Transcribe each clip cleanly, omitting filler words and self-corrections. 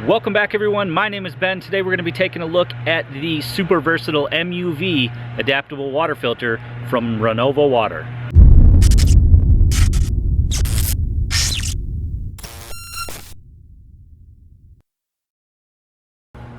Welcome back, everyone. My name is Ben. Today we're going to be taking a look at the super versatile MUV adaptable water filter from Renova Water.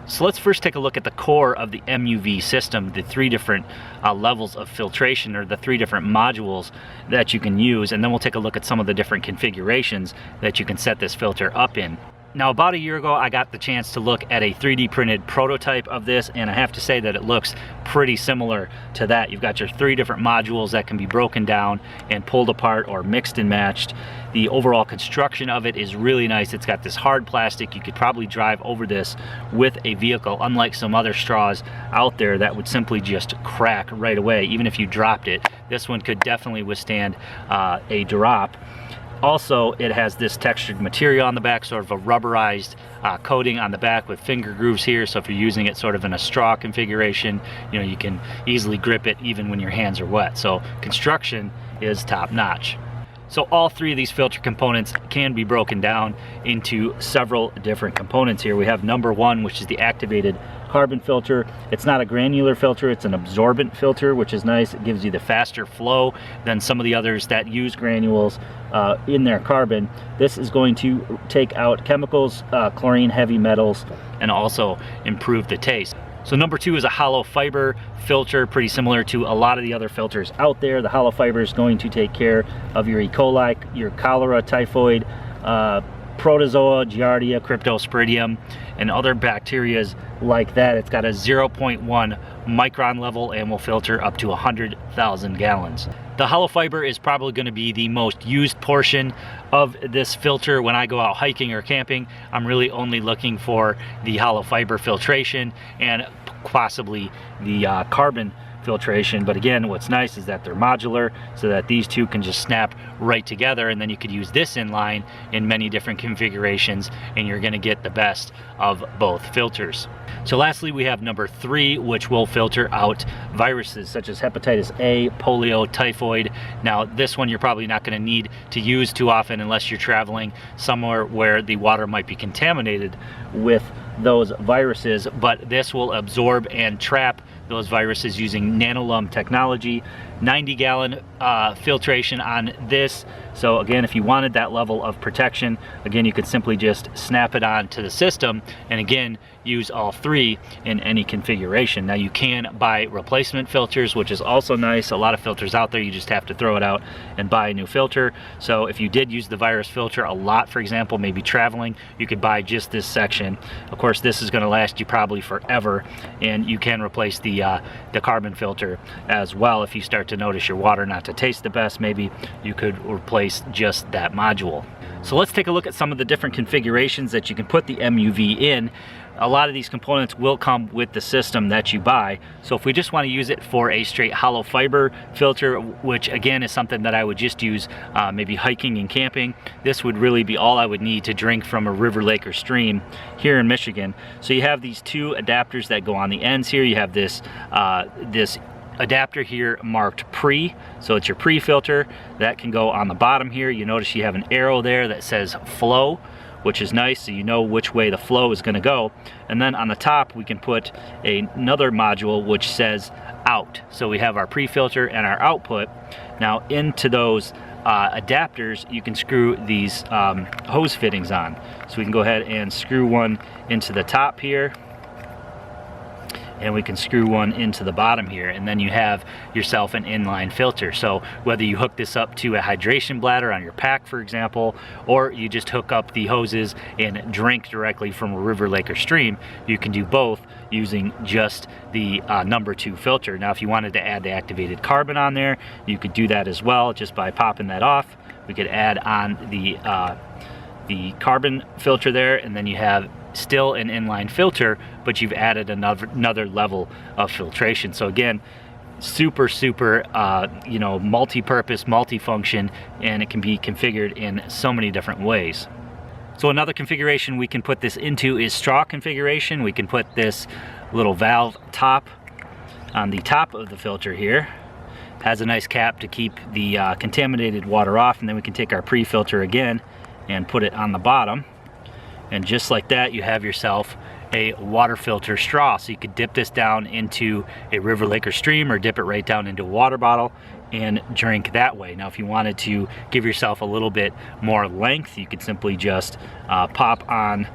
So let's first take a look at the core of the MUV system, the three different levels of filtration, or the three different modules that you can use, and then we'll take a look at some of the different configurations that you can set this filter up in. Now, about a year ago, I got the chance to look at a 3D printed prototype of this, and I have to say that it looks pretty similar to that. You've got your three different modules that can be broken down and pulled apart or mixed and matched. The overall construction of it is really nice. It's got this hard plastic. You could probably drive over this with a vehicle, unlike some other straws out there that would simply just crack right away. Even if you dropped it, this one could definitely withstand a drop. Also, it has this textured material on the back, sort of a rubberized coating on the back with finger grooves here. So if you're using it sort of in a straw configuration, you know, you can easily grip it even when your hands are wet. So construction is top notch. So all three of these filter components can be broken down into several different components here. We have number one, which is the activated carbon filter. It's not a granular filter, it's an absorbent filter, which is nice. It gives you the faster flow than some of the others that use granules in their carbon. This is going to take out chemicals, chlorine, heavy metals, and also improve the taste. So number two is a hollow fiber filter, pretty similar to a lot of the other filters out there. The hollow fiber is going to take care of your E. coli, your cholera, typhoid, protozoa, giardia, cryptosporidium, and other bacterias like that. It's got a 0.1 micron level and will filter up to 100,000 gallons. The hollow fiber is probably going to be the most used portion of this filter. When I go out hiking or camping, I'm really only looking for the hollow fiber filtration and possibly the carbon filtration. But again, what's nice is that they're modular, so that these two can just snap right together, and then you could use this inline in many different configurations, and you're going to get the best of both filters. So lastly, we have number three, which will filter out viruses such as hepatitis A, polio, typhoid. Now, this one you're probably not going to need to use too often unless you're traveling somewhere where the water might be contaminated with those viruses, but this will absorb and trap those viruses using NanoLum technology. 90-gallon filtration on this. So again, if you wanted that level of protection, again, you could simply just snap it on to the system, and again, use all three in any configuration. Now, you can buy replacement filters, which is also nice. A lot of filters out there, you just have to throw it out and buy a new filter. So if you did use the virus filter a lot, for example, maybe traveling, you could buy just this section. Of course, this is going to last you probably forever, and you can replace the carbon filter as well. If you start to notice your water not to taste the best, maybe you could replace just that module. So let's take a look at some of the different configurations that you can put the MUV in. A lot of these components will come with the system that you buy. So if we just want to use it for a straight hollow fiber filter, which again is something that I would just use maybe hiking and camping, this would really be all I would need to drink from a river, lake, or stream here in Michigan. So you have these two adapters that go on the ends here. You have this adapter here marked pre, so it's your pre-filter that can go on the bottom here. You notice you have an arrow there that says flow, which is nice, so you know which way the flow is going to go. And then on the top we can put another module which says out. So we have our pre-filter and our output. Now, into those adapters you can screw these hose fittings on. So we can go ahead and screw one into the top here, and we can screw one into the bottom here, and then you have yourself an inline filter. So whether you hook this up to a hydration bladder on your pack, for example, or you just hook up the hoses and drink directly from a river, lake, or stream, you can do both using just the number two filter. Now, if you wanted to add the activated carbon on there, you could do that as well just by popping that off. We could add on the carbon filter there, and then you have still an inline filter, but you've added another level of filtration. So again, super you know, multi-purpose, multi-function, and it can be configured in so many different ways. So another configuration we can put this into is straw configuration. We can put this little valve top on the top of the filter here. Has a nice cap to keep the contaminated water off, and then we can take our pre-filter again and put it on the bottom. And just like that, you have yourself a water filter straw. So you could dip this down into a river, lake, or stream, or dip it right down into a water bottle and drink that way. Now, if you wanted to give yourself a little bit more length, you could simply just pop on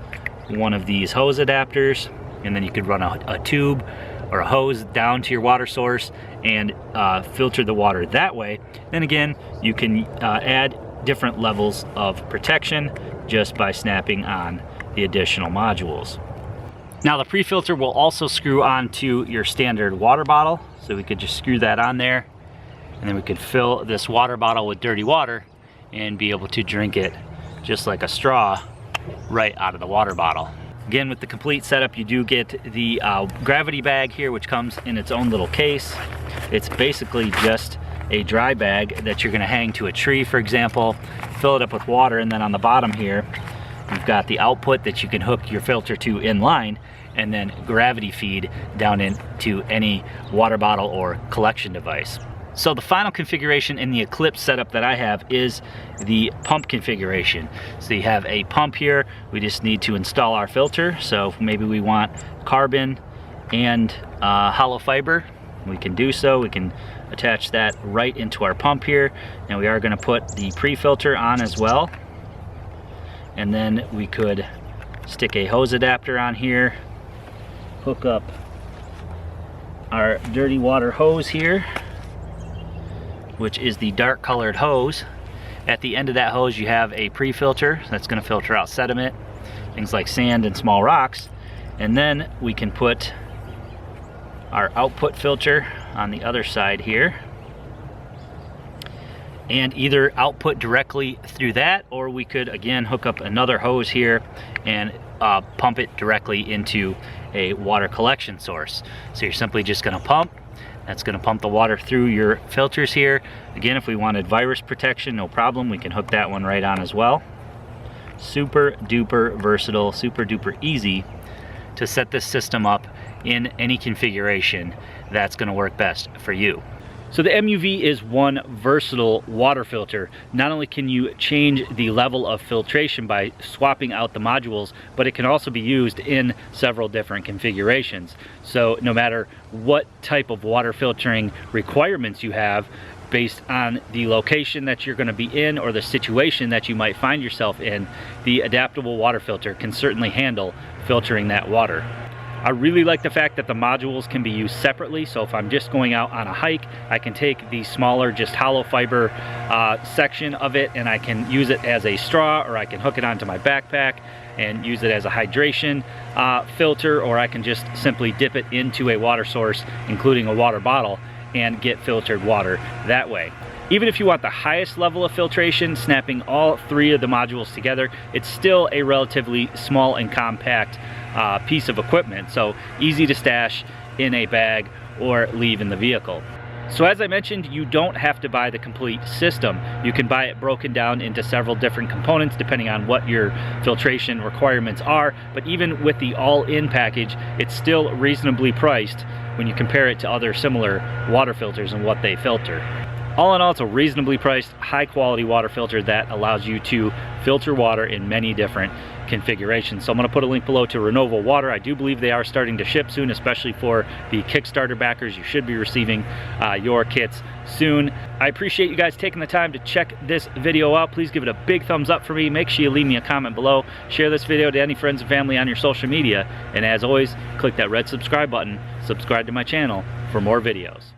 one of these hose adapters, and then you could run a tube or a hose down to your water source and filter the water that way. Then again, you can add different levels of protection just by snapping on the additional modules. Now, the pre-filter will also screw onto your standard water bottle, so we could just screw that on there, and then we could fill this water bottle with dirty water and be able to drink it just like a straw right out of the water bottle. Again, with the complete setup, you do get the gravity bag here, which comes in its own little case. It's basically just a dry bag that you're going to hang to a tree, for example, fill it up with water, and then on the bottom here you've got the output that you can hook your filter to in line, and then gravity feed down into any water bottle or collection device. So the final configuration in the Eclipse setup that I have is the pump configuration. So you have a pump here. We just need to install our filter. So maybe we want carbon and hollow fiber. We can do so. We can attach that right into our pump here. And we are going to put the pre-filter on as well. And then we could stick a hose adapter on here, hook up our dirty water hose here, which is the dark colored hose. At the end of that hose, you have a pre-filter that's going to filter out sediment, things like sand and small rocks. And then we can put our output filter on the other side here, and either output directly through that, or we could again hook up another hose here and pump it directly into a water collection source. So you're simply just going to pump. That's going to pump the water through your filters here. Again, if we wanted virus protection, no problem, we can hook that one right on as well. Super duper versatile, super duper easy to set this system up in any configuration that's going to work best for you. So the MUV is one versatile water filter. Not only can you change the level of filtration by swapping out the modules, but it can also be used in several different configurations. So no matter what type of water filtering requirements you have, based on the location that you're going to be in or the situation that you might find yourself in, the adaptable water filter can certainly handle filtering that water. I really like the fact that the modules can be used separately. So if I'm just going out on a hike, I can take the smaller, just hollow fiber section of it, and I can use it as a straw, or I can hook it onto my backpack and use it as a hydration filter, or I can just simply dip it into a water source, including a water bottle, and get filtered water that way. Even if you want the highest level of filtration, snapping all three of the modules together, it's still a relatively small and compact piece of equipment, so easy to stash in a bag or leave in the vehicle. So as I mentioned, you don't have to buy the complete system. You can buy it broken down into several different components depending on what your filtration requirements are, but even with the all-in package, it's still reasonably priced when you compare it to other similar water filters and what they filter. All in all, it's a reasonably priced, high-quality water filter that allows you to filter water in many different configurations. So I'm going to put a link below to Renova Water. I do believe they are starting to ship soon, especially for the Kickstarter backers. You should be receiving your kits soon. I appreciate you guys taking the time to check this video out. Please give it a big thumbs up for me. Make sure you leave me a comment below. Share this video to any friends and family on your social media. And as always, click that red subscribe button. Subscribe to my channel for more videos.